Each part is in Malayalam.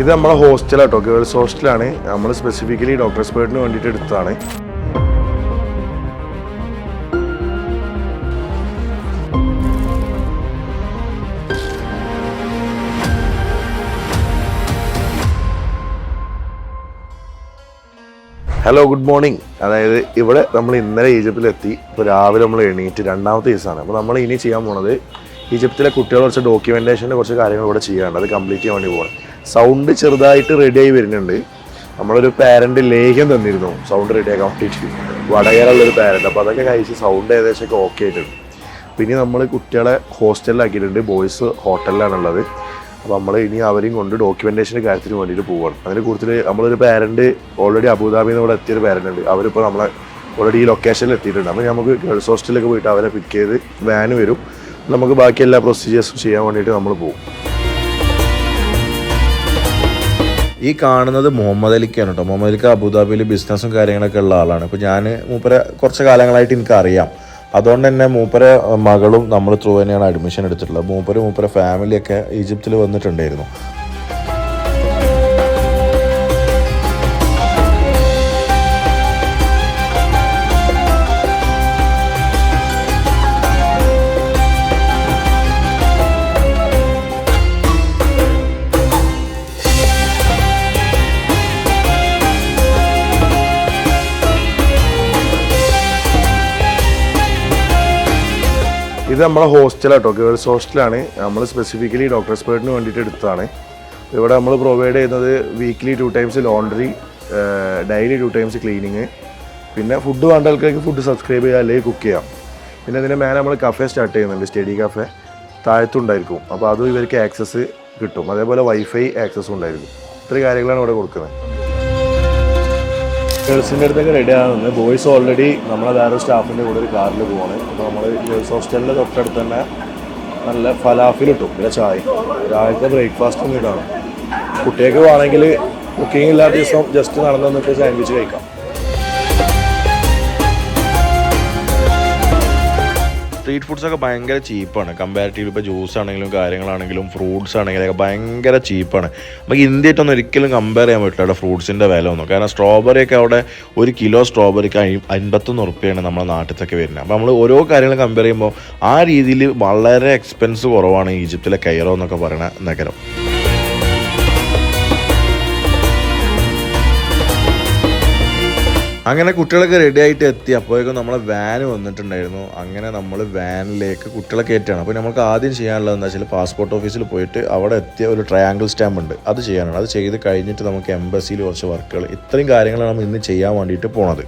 ഇത് നമ്മളെ ഹോസ്റ്റലാട്ടോ, ഗേൾസ് ഹോസ്റ്റലാണ്. നമ്മൾ സ്പെസിഫിക്കലി ഡോക്ടർ എക്സ്പേർട്ടിന് വേണ്ടിയിട്ട് എടുത്തതാണ്. Hello, good morning. അതായത് ഇവിടെ നമ്മൾ ഇന്നലെ ഈജിപ്തിലെത്തി. ഇപ്പോൾ രാവിലെ നമ്മൾ എണീറ്റ് രണ്ടാമത്തെ ദിവസമാണ്. അപ്പോൾ നമ്മൾ ഇനി ചെയ്യാൻ പോണത് ഈജിപ്തിലെ കുട്ടികളെ കുറച്ച് ഡോക്യുമെൻറ്റേഷൻ്റെ കുറച്ച് കാര്യങ്ങൾ ഇവിടെ ചെയ്യാനുണ്ട്. അത് കംപ്ലീറ്റ് ചെയ്യാൻ വേണ്ടി പോകണം. സൗണ്ട് ചെറുതായിട്ട് റെഡിയായി വരുന്നുണ്ട്. നമ്മളൊരു പാരൻറ്റ് ലേഖ്യം തന്നിരുന്നു സൗണ്ട് റെഡിയാക്കാൻ വേണ്ടിയിട്ട്, വടകരയുള്ളൊരു പാരൻറ്റ്. അപ്പോൾ അതൊക്കെ കഴിച്ച് സൗണ്ട് ഏകദേശമൊക്കെ ഓക്കെ ആയിട്ടുണ്ട്. പിന്നെ നമ്മൾ കുട്ടികളെ ഹോസ്റ്റലിലാക്കിയിട്ടുണ്ട്. ബോയ്സ് ഹോട്ടലിലാണുള്ളത്. അപ്പോൾ നമ്മൾ ഇനി അവരെയും കൊണ്ട് ഡോക്യുമെൻറ്റേഷൻ്റെ കാര്യത്തിന് വേണ്ടിയിട്ട് പോവുകയാണ്. അതിന് കൂടുതൽ നമ്മളൊരു പാരൻറ്റ് ഓൾറെഡി അബുദാബിയിൽ നിന്ന് ഇവിടെ എത്തിയൊരു പാരൻ്റ് ഉണ്ട്. അവരിപ്പോൾ നമ്മളെ ഓൾറെഡി ഈ ലൊക്കേഷനിൽ എത്തിയിട്ടുണ്ട്. അപ്പോൾ നമുക്ക് ഗേൾസ് ഹോസ്റ്റലിലേക്ക് പോയിട്ട് അവരെ പിക്ക് ചെയ്ത് വാന് വരും. നമുക്ക് ബാക്കി എല്ലാ പ്രൊസീജിയേഴ്സും ചെയ്യാൻ വേണ്ടിയിട്ട് നമ്മൾ പോകും. ഈ കാണുന്നത് മുഹമ്മദ് അലിക്കാണ് കേട്ടോ. മുഹമ്മദ് അലിക്ക് അബുദാബിയിൽ ബിസിനസ്സും കാര്യങ്ങളൊക്കെ ഉള്ള ആളാണ്. ഇപ്പോൾ ഞാൻ മൂപ്പരെ കുറച്ച് കാലങ്ങളായിട്ട് എനിക്കറിയാം. അതുകൊണ്ട് തന്നെ മൂപ്പരെ മകളും നമ്മൾ ത്രൂ തന്നെയാണ് അഡ്മിഷൻ എടുത്തിട്ടുള്ളത്. മൂപ്പരെ ഫാമിലിയൊക്കെ ഈജിപ്തിൽ വന്നിട്ടുണ്ടായിരുന്നു. ഇത് നമ്മളെ ഹോസ്റ്റലാട്ടോ, ഗേൾസ് ഹോസ്റ്റലാണ്. നമ്മൾ സ്പെസിഫിക്കലി ഡോക്ടർ എക്സ്പേർട്ടിന് വേണ്ടിയിട്ട് എടുത്തതാണ്. ഇവിടെ നമ്മൾ പ്രൊവൈഡ് ചെയ്യുന്നത് weekly 2 times laundry, daily 2 times cleaning, പിന്നെ ഫുഡ് വേണ്ട ആൾക്കാർക്ക് ഫുഡ് സബ്സ്ക്രൈബ് ചെയ്യാം അല്ലെങ്കിൽ കുക്ക് ചെയ്യാം. പിന്നെ ഇതിൻ്റെ മേലെ നമ്മൾ കഫേ സ്റ്റാർട്ട് ചെയ്യുന്നുണ്ട്, സ്റ്റഡി കഫേ താഴത്തുണ്ടായിരിക്കും. അപ്പോൾ അതും ഇവർക്ക് ആക്സസ് കിട്ടും. അതേപോലെ വൈഫൈ ആക്സസും ഉണ്ടായിരിക്കും. ഇത്രയും കാര്യങ്ങളാണ് ഇവിടെ കൊടുക്കുന്നത്. ഗേൾസിൻ്റെ അടുത്തൊക്കെ റെഡി ആകുന്നത്. ബോയ്സ് ഓൾറെഡി നമ്മളെ വേറെ സ്റ്റാഫിൻ്റെ കൂടെ ഒരു കാറിൽ പോവാണ്. അപ്പോൾ നമ്മൾ ഗേൾസ് ഹോസ്റ്റലിൻ്റെ തൊട്ടടുത്ത് തന്നെ നല്ല ഫലാഫിൽ കിട്ടും, പിന്നെ ചായ, രാവിലത്തെ ബ്രേക്ക്ഫാസ്റ്റും ഇതാണ്. കുട്ടികൾക്ക് വേണമെങ്കിൽ കുക്കിംഗ് ഇല്ലാത്ത ദിവസം ജസ്റ്റ് നടന്നു വന്നിട്ട് സാൻഡ്വിച്ച് കഴിക്കാം. സ്ട്രീറ്റ് ഫുഡ്സൊക്കെ ഭയങ്കര ചീപ്പാണ് കമ്പാരിറ്റീവ്. ഇപ്പോൾ ജ്യൂസ് ആണെങ്കിലും കാര്യങ്ങളാണെങ്കിലും ഫ്രൂട്ട്സ് ആണെങ്കിലൊക്കെ ഭയങ്കര ചീപ്പാണ്. നമുക്ക് ഇന്ത്യയായിട്ടൊന്നും ഒരിക്കലും കമ്പയർ ചെയ്യാൻ പറ്റില്ല അവിടെ ഫ്രൂട്ട്സിൻ്റെ വില ഒന്നും. കാരണം സ്ട്രോബെറിയൊക്കെ അവിടെ 1 കിലോ സ്ട്രോബെറിക്ക് 51 ഉറുപ്പികയാണ് നമ്മുടെ നാട്ടിലൊക്കെ വരുന്നത്. അപ്പോൾ നമ്മൾ ഓരോ കാര്യങ്ങളും കമ്പയർ ചെയ്യുമ്പോൾ ആ രീതിയിൽ വളരെ എക്സ്പെൻസ് കുറവാണ് ഈജിപ്തിലെ കൈറോ എന്നൊക്കെ പറയുന്ന നഗരം. അങ്ങനെ കുട്ടികളൊക്കെ റെഡി ആയിട്ട് എത്തി. അപ്പോഴേക്കും നമ്മളെ വാന് വന്നിട്ടുണ്ടായിരുന്നു. അങ്ങനെ നമ്മൾ വാനിലേക്ക് കുട്ടികളെ കയറ്റുകയാണ്. അപ്പോൾ നമുക്ക് ആദ്യം ചെയ്യാനുള്ളത് എന്താ വെച്ചാൽ പാസ്പോർട്ട് ഓഫീസിൽ പോയിട്ട് അവിടെ എത്തിയ ഒരു ട്രയാങ്കിൾ സ്റ്റാമ്പ് ഉണ്ട്, അത് ചെയ്യാനാണ്. അത് ചെയ്ത് കഴിഞ്ഞിട്ട് നമുക്ക് എംബസിയിൽ കുറച്ച് വർക്കുകൾ, ഇത്രയും കാര്യങ്ങളാണ് നമ്മൾ ഇന്ന് ചെയ്യാൻ വേണ്ടിയിട്ട് പോണത്.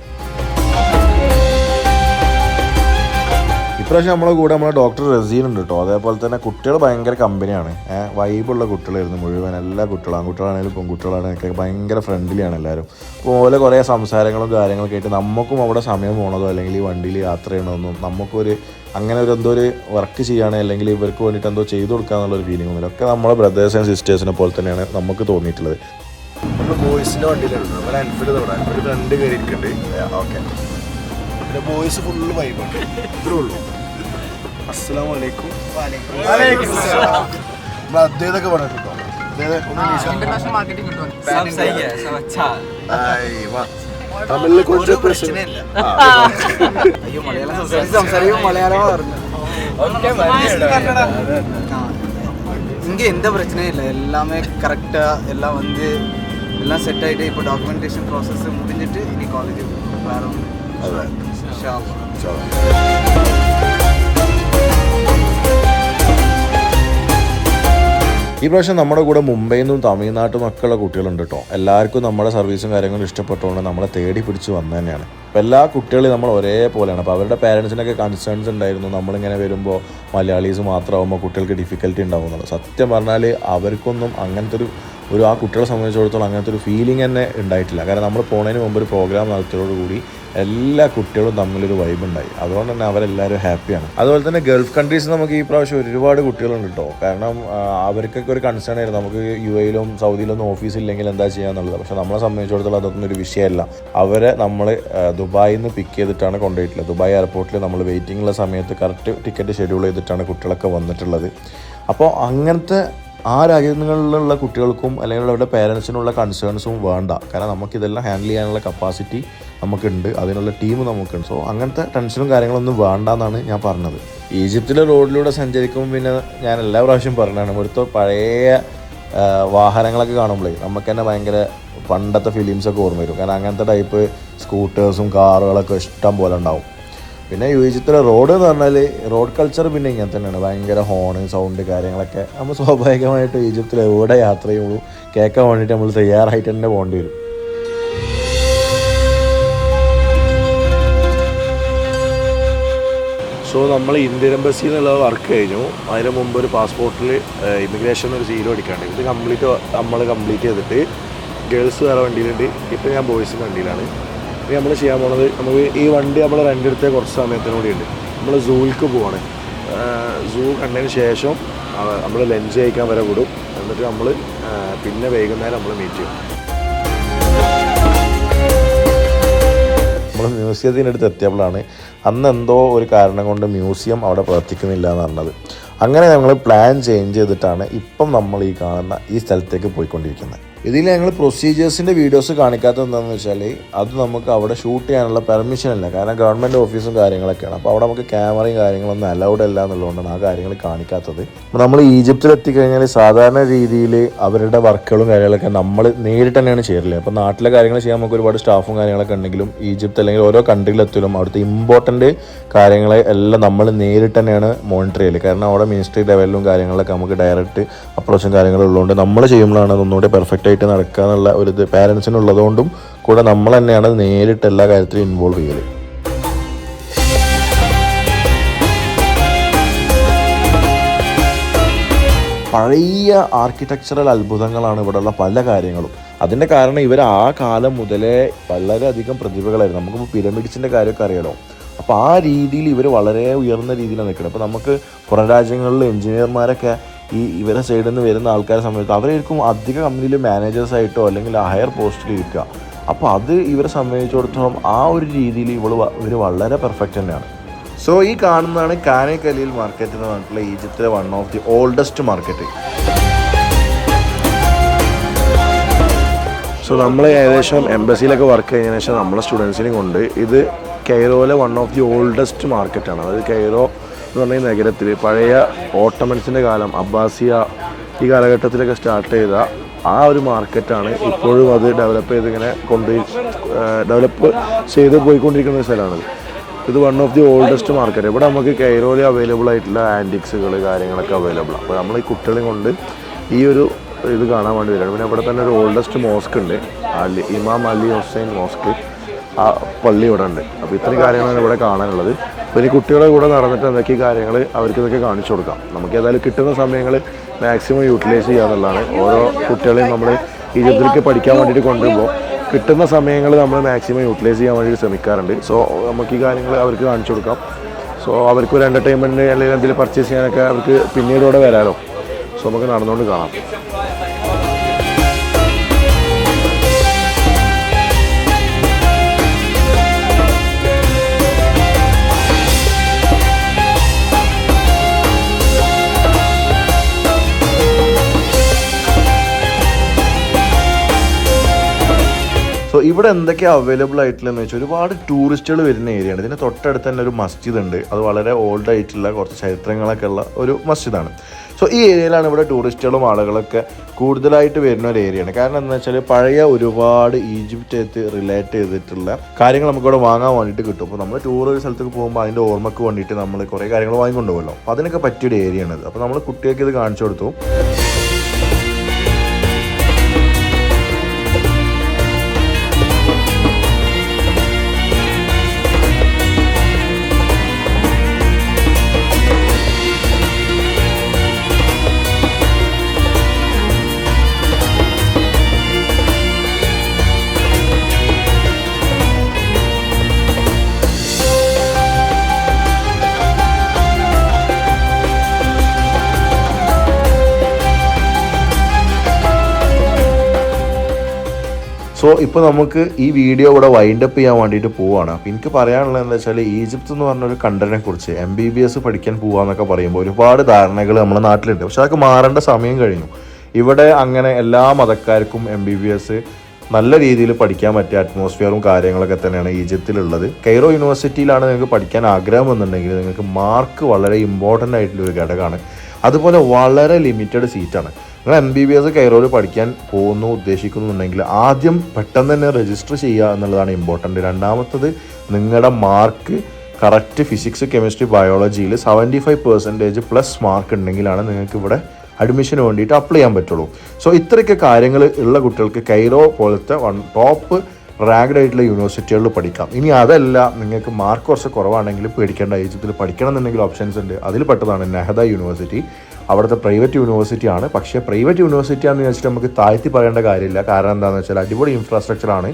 ഇപ്രാവശ്യം നമ്മളെ കൂടെ നമ്മളെ ഡോക്ടർ റസീൻ ഉണ്ട് കേട്ടോ. അതേപോലെ തന്നെ കുട്ടികൾ ഭയങ്കര കമ്പനിയാണ്. വൈബുള്ള കുട്ടികളായിരുന്നു മുഴുവൻ. എല്ലാ കുട്ടികളും, ആൺകുട്ടികളാണെങ്കിലും പെൺകുട്ടികളാണെങ്കിലും ഭയങ്കര ഫ്രണ്ട്ലിയാണ് എല്ലാവരും. അതുപോലെ കുറേ സംസാരങ്ങളും കാര്യങ്ങളൊക്കെ ആയിട്ട് നമുക്കും അവിടെ സമയം പോകണതോ അല്ലെങ്കിൽ ഈ വണ്ടിയിൽ യാത്ര ചെയ്യണമെന്നും നമുക്കൊരു അങ്ങനെ ഒരു എന്തോ ഒരു വർക്ക് ചെയ്യുകയാണ് അല്ലെങ്കിൽ ഇവർക്ക് വേണ്ടിയിട്ട് എന്തോ ചെയ്തു കൊടുക്കുക എന്നുള്ളൊരു ഫീലിംഗ് ഒന്നുമില്ല. ഒക്കെ നമ്മളെ ബ്രദേഴ്സ് ആൻഡ് സിസ്റ്റേഴ്സിനെ പോലെ തന്നെയാണ് നമുക്ക് തോന്നിയിട്ടുള്ളത്. നമ്മൾ ബോയ്സിൻ്റെ വണ്ടിയിലാണ്, നമ്മൾ എൻഫീൽഡ് തൊടാൻ ഒരു ഫ്രണ്ട് കയറിയിട്ടുണ്ട്. ഓക്കെ, പിന്നെ ബോയ്സ് ഫുള്ള് വൈബുണ്ട്. ഇത്രേ ഉള്ളൂ. അസ്സലാമു അലൈക്കും. അദ്ദേഹത്തൊക്കെ പറഞ്ഞിട്ടുണ്ടോ? തമിഴിൽ കുറച്ച് പ്രശ്നം. இங்கே எந்த பிரச்சனையும் இல்லை, எல்லாமே கரெக்டாக எல்லாம் வந்து எல்லாம் செட் ஆகிட்டு இப்போ டாக்குமெண்டேஷன் ப்ராசஸ் முடிஞ்சிட்டு இனி காலேஜ் வேறு ஒன்று. ഈ പ്രാവശ്യം നമ്മുടെ കൂടെ മുംബൈയിൽ നിന്നും തമിഴ്നാട്ടിൽ നിന്നൊക്കെയുള്ള കുട്ടികളുണ്ട് കേട്ടോ. എല്ലാവർക്കും നമ്മുടെ സർവീസും കാര്യങ്ങളും ഇഷ്ടപ്പെട്ടുകൊണ്ട് നമ്മളെ തേടി പിടിച്ച് വന്നു തന്നെയാണ്. അപ്പോൾ എല്ലാ കുട്ടികളും നമ്മൾ ഒരേപോലെയാണ്. അപ്പോൾ അവരുടെ പാരൻസിനൊക്കെ കൺസേൺസ് ഉണ്ടായിരുന്നു, നമ്മളിങ്ങനെ വരുമ്പോൾ മലയാളീസ് മാത്രമാകുമ്പോൾ കുട്ടികൾക്ക് ഡിഫിക്കൽട്ടി ഉണ്ടാകുന്നുള്ളൂ. സത്യം പറഞ്ഞാൽ അവർക്കൊന്നും അങ്ങനത്തെ ഒരു ആ കുട്ടികളെ സംബന്ധിച്ചിടത്തോളം അങ്ങനത്തെ ഒരു ഫീലിംഗ് തന്നെ ഉണ്ടായിട്ടില്ല. കാരണം നമ്മൾ പോണതിന് മുമ്പ് ഒരു പ്രോഗ്രാം നടത്തിയതോടുകൂടി എല്ലാ കുട്ടികളും തമ്മിലൊരു വൈബ് ഉണ്ടായി. അതുകൊണ്ട് തന്നെ അവരെല്ലാവരും ഹാപ്പിയാണ്. അതുപോലെ തന്നെ ഗൾഫ് കൺട്രീസ് നമുക്ക് ഈ പ്രാവശ്യം ഒരുപാട് കുട്ടികളുണ്ട് കേട്ടോ. കാരണം അവർക്കൊക്കെ ഒരു കൺസേൺ ആയിരുന്നു, നമുക്ക് UAE-യിലും സൗദിയിലൊന്നും ഓഫീസില്ലെങ്കിൽ എന്താ ചെയ്യാന്നുള്ളത്. പക്ഷെ നമ്മളെ സംബന്ധിച്ചിടത്തോളം അതൊന്നും ഒരു വിഷയമല്ല. അവരെ നമ്മൾ ദുബായിൽ നിന്ന് പിക്ക് ചെയ്തിട്ടാണ് കൊണ്ടുപോയിട്ടുള്ളത്. ദുബായ് എയർപോർട്ടിൽ നമ്മൾ വെയിറ്റിംഗുള്ള സമയത്ത് കറക്റ്റ് ടിക്കറ്റ് ഷെഡ്യൂൾ ചെയ്തിട്ടാണ് കുട്ടികളൊക്കെ വന്നിട്ടുള്ളത്. അപ്പോൾ അങ്ങനത്തെ ആ രാജ്യങ്ങളിലുള്ള കുട്ടികൾക്കും അല്ലെങ്കിൽ അവരുടെ പേരൻസിനുള്ള കൺസേൺസും വേണ്ട. കാരണം നമുക്കിതെല്ലാം ഹാൻഡിൽ ചെയ്യാനുള്ള കപ്പാസിറ്റി നമുക്കുണ്ട്, അതിനുള്ള ടീം നമുക്കുണ്ട്. സോ അങ്ങനത്തെ ടെൻഷനും കാര്യങ്ങളൊന്നും വേണ്ട എന്നാണ് ഞാൻ പറഞ്ഞത്. ഈജിപ്തിലെ റോഡിലൂടെ സഞ്ചരിക്കുമ്പോൾ പിന്നെ ഞാൻ എല്ലാ പ്രാവശ്യം പറഞ്ഞതാണ്, ഇവിടുത്തെ പഴയ വാഹനങ്ങളൊക്കെ കാണുമ്പോഴേ നമുക്ക് തന്നെ ഭയങ്കര പണ്ടത്തെ ഫിലിംസൊക്കെ ഓർമ്മ വരും. കാരണം അങ്ങനത്തെ ടൈപ്പ് സ്കൂട്ടേഴ്സും കാറുകളൊക്കെ ഇഷ്ടം പോലെ ഉണ്ടാവും. പിന്നെ ഈജിപ്തിലെ റോഡ് എന്ന് പറഞ്ഞാൽ റോഡ് കൾച്ചർ പിന്നെ ഇങ്ങനെ തന്നെയാണ്, ഭയങ്കര ഹോണ് സൗണ്ട് കാര്യങ്ങളൊക്കെ നമ്മൾ സ്വാഭാവികമായിട്ട് ഈജിപ്തിൽ എവിടെ യാത്ര ചെയ്യുമ്പോൾ കേൾക്കാൻ വേണ്ടിയിട്ട് നമ്മൾ തയ്യാറായിട്ട് തന്നെ പോകേണ്ടി വരും. സോ നമ്മൾ ഇന്ത്യൻ എംബസിയിൽ നിന്നുള്ള വർക്ക് കഴിഞ്ഞു. അതിന് മുമ്പ് ഒരു പാസ്പോർട്ടിൽ ഇമിഗ്രേഷൻ ഒരു സീരോ അടിക്കാണ്ട് ഇത് നമ്മൾ കംപ്ലീറ്റ് ചെയ്തിട്ട് ഗേൾസ് വേറെ വണ്ടിയിലുണ്ട്, ഇപ്പോൾ ഞാൻ ബോയ്സിൻ്റെ വണ്ടിയിലാണ്. ഇനി നമ്മൾ ചെയ്യാൻ പോണത്, നമുക്ക് ഈ വണ്ടി നമ്മൾ റെൻ്റ് എടുത്ത കുറച്ച് സമയത്തിനൂടെ ഉണ്ട്. നമ്മൾ സൂവിലേക്ക് പോവാണ്. സൂ കണ്ടതിന് ശേഷം നമ്മൾ ലഞ്ച് കഴിക്കാൻ വരെ വിടും. എന്നിട്ട് നമ്മൾ പിന്നെ വൈകുന്നേരം നമ്മൾ മീറ്റ് ചെയ്യും. നമ്മൾ മ്യൂസിയത്തിനടുത്ത് എത്തിയപ്പോഴാണ് അന്ന് എന്തോ ഒരു കാരണം കൊണ്ട് മ്യൂസിയം അവിടെ പ്രവർത്തിക്കുന്നില്ല എന്ന് പറഞ്ഞത്. അങ്ങനെ ഞങ്ങൾ പ്ലാൻ ചേഞ്ച് ചെയ്തിട്ടാണ് ഇപ്പം നമ്മൾ ഈ കാണുന്ന ഈ സ്ഥലത്തേക്ക് പോയിക്കൊണ്ടിരിക്കുന്നത്. ഇതിൽ ഞങ്ങൾ പ്രൊസീജിയേഴ്സിൻ്റെ വീഡിയോസ് കാണിക്കാത്തത് എന്താണെന്ന് വെച്ചാൽ അത് നമുക്ക് അവിടെ ഷൂട്ട് ചെയ്യാനുള്ള പെർമിഷൻ ഇല്ല. കാരണം ഗവൺമെൻറ് ഓഫീസും കാര്യങ്ങളൊക്കെയാണ്. അപ്പോൾ അവിടെ നമുക്ക് ക്യാമറയും കാര്യങ്ങളൊന്നും അലൗഡ് അല്ല എന്നുള്ളതുകൊണ്ടാണ് ആ കാര്യങ്ങൾ കാണിക്കാത്തത്. അപ്പോൾ നമ്മൾ ഈജിപ്തിൽ എത്തിക്കഴിഞ്ഞാൽ സാധാരണ രീതിയിൽ അവരുടെ വർക്കുകളും കാര്യങ്ങളൊക്കെ നമ്മൾ നേരിട്ട് തന്നെയാണ് ചെയ്യറില്ല. അപ്പോൾ നാട്ടിലെ കാര്യങ്ങൾ ചെയ്യാൻ നമുക്ക് ഒരുപാട് സ്റ്റാഫും കാര്യങ്ങളൊക്കെ ഉണ്ടെങ്കിലും ഈജിപ്ത് അല്ലെങ്കിൽ ഓരോ കൺട്രിയിലെത്തിലും അവിടുത്തെ ഇമ്പോർട്ടൻറ്റ് കാര്യങ്ങളെ എല്ലാം നമ്മൾ നേരിട്ട് തന്നെയാണ് മോണിറ്റർ ചെയ്യല്. കാരണം അവിടെ മിനിസ്ട്രി ലെവലിലും കാര്യങ്ങളിലൊക്കെ നമുക്ക് ഡയറക്റ്റ് അപ്രോച്ചും കാര്യങ്ങളും ഉള്ളതുകൊണ്ട് നമ്മൾ ചെയ്യുമ്പോഴാണ് അതൊന്നുകൂടി പെർഫെക്റ്റ് ആയിട്ട് നടക്കുക എന്നുള്ള ഒരു ഇത് പാരൻസിനുള്ളതുകൊണ്ടും കൂടെ നമ്മൾ തന്നെയാണ് നേരിട്ട് എല്ലാ കാര്യത്തിലും ഇൻവോൾവ് ചെയ്യല്. പഴയ ആർക്കിടെക്ചറൽ അത്ഭുതങ്ങളാണ് ഇവിടെയുള്ള പല കാര്യങ്ങളും. അതിൻ്റെ കാരണം ഇവർ ആ കാലം മുതലേ വളരെയധികം പ്രതിഭകളായിരുന്നു. നമുക്കിപ്പോൾ പിരമിഡ്സിൻ്റെ കാര്യമൊക്കെ അറിയാലോ. അപ്പോൾ ആ രീതിയിൽ ഇവർ വളരെ ഉയർന്ന രീതിയിലാണ് നിൽക്കുന്നത്. അപ്പോൾ നമുക്ക് പുറം രാജ്യങ്ങളിൽ എഞ്ചിനീയർമാരൊക്കെ ഇവരെ സൈഡിൽ നിന്ന് വരുന്ന ആൾക്കാരെ സംബന്ധിച്ച് അവരായിരിക്കും അധിക കമ്പനിയിൽ മാനേജേഴ്സായിട്ടോ അല്ലെങ്കിൽ ഹയർ പോസ്റ്റിൽ ഇരിക്കുക. അപ്പോൾ അത് ഇവരെ സംബന്ധിച്ചിടത്തോളം ആ ഒരു രീതിയിൽ ഇവർ വളരെ പെർഫെക്റ്റ് തന്നെയാണ്. സോ ഈ കാണുന്നതാണ് കാനെ ഖലീൽ മാർക്കറ്റ് എന്ന് പറഞ്ഞിട്ടുള്ള ഈജിപ്തിലെ one of the oldest market. So നമ്മൾ ഏകദേശം എംബസിയിലൊക്കെ വർക്ക് കഴിഞ്ഞതിന് ശേഷം നമ്മളെ സ്റ്റുഡൻസിനെയും കൊണ്ട് ഇത് കെയ്റോയിലെ വൺ ഓഫ് ദി ഓൾഡസ്റ്റ് മാർക്കറ്റാണ്. അതായത് കെയ്റോ എന്ന് പറഞ്ഞ നഗരത്തിൽ പഴയ ഓട്ടമൻസിൻ്റെ കാലം, അബ്ബാസിയ ഈ കാലഘട്ടത്തിലൊക്കെ സ്റ്റാർട്ട് ചെയ്ത ആ ഒരു മാർക്കറ്റാണ്. ഇപ്പോഴും അത് ഡെവലപ്പ് ചെയ്ത് പോയിക്കൊണ്ടിരിക്കുന്ന ഒരു സ്ഥലമാണത്. ഇത് one of the oldest market. ഇവിടെ നമുക്ക് കെയ്റോയിൽ അവൈലബിൾ ആയിട്ടുള്ള ആൻറ്റിക്സുകൾ കാര്യങ്ങളൊക്കെ അവൈലബിൾ. അപ്പോൾ നമ്മൾ ഈ കുട്ടികളെയും കൊണ്ട് ഈ ഒരു ഇത് കാണാൻ വേണ്ടി വരികയാണ്. പിന്നെ ഇവിടെ തന്നെ ഒരു ഓൾഡസ്റ്റ് മോസ്ക് ഉണ്ട്, ഇമാം അലി ഹുസൈൻ മോസ്ക്. ആ പള്ളി ഇവിടെ ഉണ്ട്. അപ്പോൾ ഇത്രയും കാര്യങ്ങളാണ് ഇവിടെ കാണാനുള്ളത്. അപ്പോൾ ഇനി കുട്ടികളെ കൂടെ നടന്നിട്ട് എന്തൊക്കെ കാര്യങ്ങൾ അവർക്ക് ഇതൊക്കെ കാണിച്ചു കൊടുക്കാം. നമുക്ക് ഏതായാലും കിട്ടുന്ന സമയങ്ങൾ മാക്സിമം യൂട്ടിലൈസ് ചെയ്യുക എന്നുള്ളതാണ്. ഓരോ കുട്ടികളെയും നമ്മൾ ഈജിപ്തിലേക്ക് പഠിക്കാൻ വേണ്ടിയിട്ട് കൊണ്ടുപോകുമ്പോൾ കിട്ടുന്ന സമയങ്ങൾ നമ്മൾ മാക്സിമം യൂട്ടിലൈസ് ചെയ്യാൻ വേണ്ടി ശ്രമിക്കാറുണ്ട്. സോ നമുക്ക് ഈ കാര്യങ്ങൾ അവർക്ക് കാണിച്ചു കൊടുക്കാം. സോ അവർക്ക് ഒരു എൻ്റർടൈൻമെൻറ്റ് അല്ലെങ്കിൽ എന്തെങ്കിലും പർച്ചേസ് ചെയ്യാനൊക്കെ അവർക്ക് പിന്നീട് ഇവിടെ വരാമല്ലോ. സോ നമുക്ക് നടന്നുകൊണ്ട് കാണാം. സോ ഇവിടെ എന്തൊക്കെയാണ് അവൈലബിൾ ആയിട്ടുള്ളതെന്ന് വെച്ചാൽ ഒരുപാട് ടൂറിസ്റ്റുകൾ വരുന്ന ഏരിയയാണ്. ഇതിന് തൊട്ടടുത്ത് തന്നെ ഒരു മസ്ജിദ് ഉണ്ട്. അത് വളരെ ഓൾഡ് ആയിട്ടുള്ള കുറച്ച് ചരിത്രങ്ങളൊക്കെ ഉള്ള ഒരു മസ്ജിദാണ്. സോ ഈ ഏരിയയിലാണ് ഇവിടെ ടൂറിസ്റ്റുകളും ആളുകളൊക്കെ കൂടുതലായിട്ട് വരുന്ന ഒരു ഏരിയയാണ്. കാരണം എന്താ വെച്ചാൽ പഴയ ഒരുപാട് ഈജിപ്റ്റായിട്ട് റിലേറ്റ് ചെയ്തിട്ടുള്ള കാര്യങ്ങൾ നമുക്കിവിടെ വാങ്ങാൻ വേണ്ടിയിട്ട് കിട്ടും. അപ്പോൾ നമ്മൾ ടൂർ ഒരു സ്ഥലത്തേക്ക് പോകുമ്പോൾ അതിൻ്റെ ഓർമ്മയ്ക്ക് വേണ്ടിയിട്ട് നമ്മൾ കുറേ കാര്യങ്ങൾ വാങ്ങിക്കൊണ്ടുപോകല്ലോ. അപ്പോൾ അതിനൊക്കെ പറ്റിയൊരു ഏരിയയാണിത്. അപ്പോൾ നമ്മൾ കുട്ടികൾക്ക് ഇത് കാണിച്ചു കൊടുത്തു. സോ ഇപ്പോൾ നമുക്ക് ഈ വീഡിയോ ഇവിടെ വൈൻഡപ്പ് ചെയ്യാൻ വേണ്ടിയിട്ട് പോവുകയാണ്. അപ്പോൾ എനിക്ക് പറയാനുള്ളത് എന്താ വെച്ചാൽ ഈജിപ്ത് എന്ന് പറഞ്ഞൊരു കൺട്രീനെ കുറിച്ച് MBBS പഠിക്കാൻ പോകാമെന്നൊക്കെ പറയുമ്പോൾ ഒരുപാട് ധാരണകൾ നമ്മുടെ നാട്ടിലുണ്ട്. പക്ഷെ അതൊക്കെ മാറേണ്ട സമയം കഴിഞ്ഞു. ഇവിടെ അങ്ങനെ എല്ലാ മതക്കാർക്കും MBBS നല്ല രീതിയിൽ പഠിക്കാൻ പറ്റിയ അറ്റ്മോസ്ഫിയറും കാര്യങ്ങളൊക്കെ തന്നെയാണ് ഈജിപ്തിലുള്ളത്. കൈറോ യൂണിവേഴ്സിറ്റിയിലാണ് നിങ്ങൾക്ക് പഠിക്കാൻ ആഗ്രഹം എന്നുണ്ടെങ്കിൽ നിങ്ങൾക്ക് മാർക്ക് വളരെ ഇമ്പോർട്ടൻ്റ് ആയിട്ടുള്ളൊരു ഘടകമാണ്. അതുപോലെ വളരെ ലിമിറ്റഡ് സീറ്റാണ്. നിങ്ങൾ MBBS കൈറോയിൽ പഠിക്കാൻ ഉദ്ദേശിക്കുന്നുണ്ടെങ്കിൽ ആദ്യം പെട്ടെന്ന് തന്നെ രജിസ്റ്റർ ചെയ്യുക എന്നുള്ളതാണ് ഇമ്പോർട്ടൻ്റ്. രണ്ടാമത്തത് നിങ്ങളുടെ മാർക്ക് കറക്റ്റ് ഫിസിക്സ് കെമിസ്ട്രി ബയോളജിയിൽ 75% പ്ലസ് മാർക്ക് ഉണ്ടെങ്കിലാണ് നിങ്ങൾക്ക് ഇവിടെ അഡ്മിഷന് വേണ്ടിയിട്ട് അപ്ലൈ ചെയ്യാൻ പറ്റുള്ളൂ. സോ ഇത്രയൊക്കെ കാര്യങ്ങൾ ഉള്ള കുട്ടികൾക്ക് കൈറോ പോലത്തെ ടോപ്പ് റാങ്ക്ഡ് ആയിട്ടുള്ള യൂണിവേഴ്സിറ്റികളിൽ പഠിക്കാം. ഇനി അതല്ല, നിങ്ങൾക്ക് മാർക്ക് കുറച്ച് കുറവാണെങ്കിൽ പേടിക്കേണ്ട. ഈജിപ്തിൽ പഠിക്കണം എന്നുണ്ടെങ്കിൽ ഓപ്ഷൻസ് ഉണ്ട്. അതിൽ പെട്ടതാണ് നെഹദ യൂണിവേഴ്സിറ്റി. അവിടുത്തെ പ്രൈവറ്റ് യൂണിവേഴ്സിറ്റിയാണ്. പക്ഷേ പ്രൈവറ്റ് യൂണിവേഴ്സിറ്റി ആണെന്ന് വെച്ചിട്ട് നമുക്ക് താഴ്ത്തി പറയേണ്ട കാര്യമില്ല. കാരണം എന്താണെന്ന് വെച്ചാൽ അടിപൊളി ഇൻഫ്രാസ്ട്രക്ചറാണ്,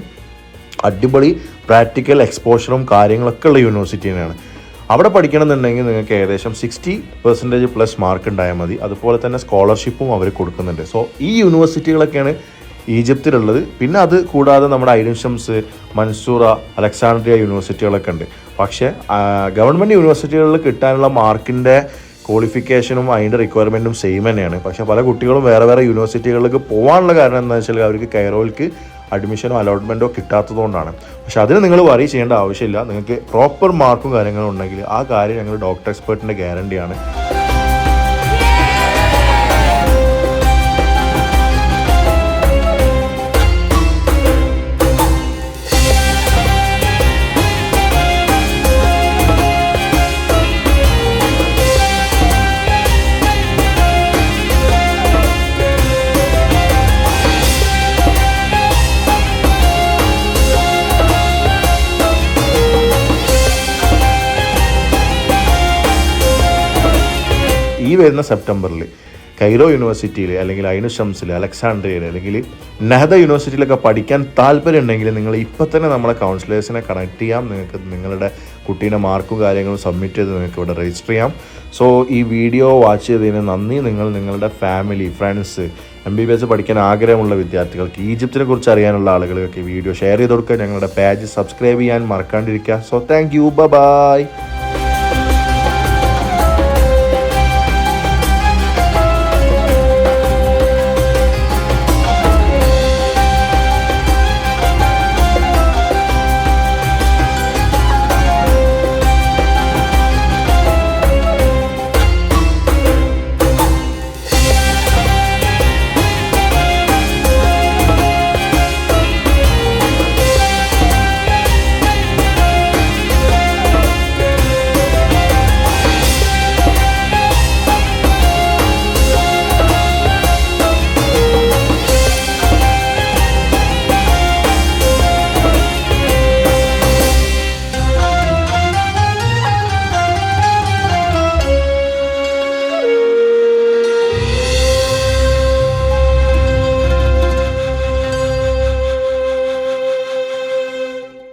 അടിപൊളി പ്രാക്ടിക്കൽ എക്സ്പോഷറും കാര്യങ്ങളൊക്കെ ഉള്ള യൂണിവേഴ്സിറ്റി തന്നെയാണ്. അവിടെ പഠിക്കണമെന്നുണ്ടെങ്കിൽ നിങ്ങൾക്ക് ഏകദേശം 60% പ്ലസ് മാർക്ക് ഉണ്ടായാൽ മതി. അതുപോലെ തന്നെ സ്കോളർഷിപ്പും അവർ കൊടുക്കുന്നുണ്ട്. സോ ഈ യൂണിവേഴ്സിറ്റികളൊക്കെയാണ് ഈജിപ്തിലുള്ളത്. പിന്നെ അത് കൂടാതെ നമ്മുടെ ഐൻ ഷംസ്, മൻസൂറ, അലക്സാണ്ട്രിയ യൂണിവേഴ്സിറ്റികളൊക്കെ ഉണ്ട്. പക്ഷേ ഗവൺമെൻറ് യൂണിവേഴ്സിറ്റികളിൽ കിട്ടാനുള്ള മാർക്കിൻ്റെ ക്വാളിഫിക്കേഷനും അതിൻ്റെ റിക്വയർമെൻറ്റും സെയിം തന്നെയാണ്. പക്ഷേ പല കുട്ടികളും വേറെ വേറെ യൂണിവേഴ്സിറ്റികളിലേക്ക് പോകാനുള്ള കാരണം എന്താണെന്ന് വെച്ചാൽ അവർക്ക് കൈറോയിലേക്ക് അഡ്മിഷനോ അലോട്ട്മെൻറ്റോ കിട്ടാത്തതുകൊണ്ടാണ്. പക്ഷേ അതിന് നിങ്ങൾ വറി ചെയ്യേണ്ട ആവശ്യമില്ല. നിങ്ങൾക്ക് പ്രോപ്പർ മാർക്കും കാര്യങ്ങളും ഉണ്ടെങ്കിൽ ആ കാര്യം ഞങ്ങൾ ഡോക്ടർ എക്സ്പേർട്ടിൻ്റെ ഗ്യാരണ്ടിയാണ്. ഈ വരുന്ന സെപ്റ്റംബറിൽ കൈറോ യൂണിവേഴ്സിറ്റിയിൽ അല്ലെങ്കിൽ ഐൻ ഷംസിൽ, അലക്സാണ്ട്രിയയിൽ അല്ലെങ്കിൽ നെഹദ യൂണിവേഴ്സിറ്റിയിലൊക്കെ പഠിക്കാൻ താല്പര്യം ഉണ്ടെങ്കിൽ നിങ്ങൾ ഇപ്പം തന്നെ നമ്മളെ കൗൺസിലേഴ്സിനെ കണക്ട് ചെയ്യാം. നിങ്ങൾക്ക് നിങ്ങളുടെ കുട്ടീൻ്റെ മാർക്കും കാര്യങ്ങളും സബ്മിറ്റ് ചെയ്ത് നിങ്ങൾക്ക് ഇവിടെ രജിസ്റ്റർ ചെയ്യാം. സോ ഈ വീഡിയോ വാച്ച് ചെയ്തതിന് നന്ദി. നിങ്ങളുടെ ഫാമിലി, ഫ്രണ്ട്സ്, MBBS പഠിക്കാൻ ആഗ്രഹമുള്ള വിദ്യാർത്ഥികൾക്ക്, ഈജിപ്തിനെ കുറിച്ച് അറിയാനുള്ള ആളുകൾക്ക് വീഡിയോ ഷെയർ ചെയ്ത് കൊടുക്കുക. ഞങ്ങളുടെ പേജ് സബ്സ്ക്രൈബ് ചെയ്യാൻ മറക്കാണ്ടിരിക്കുക. So thank you, by.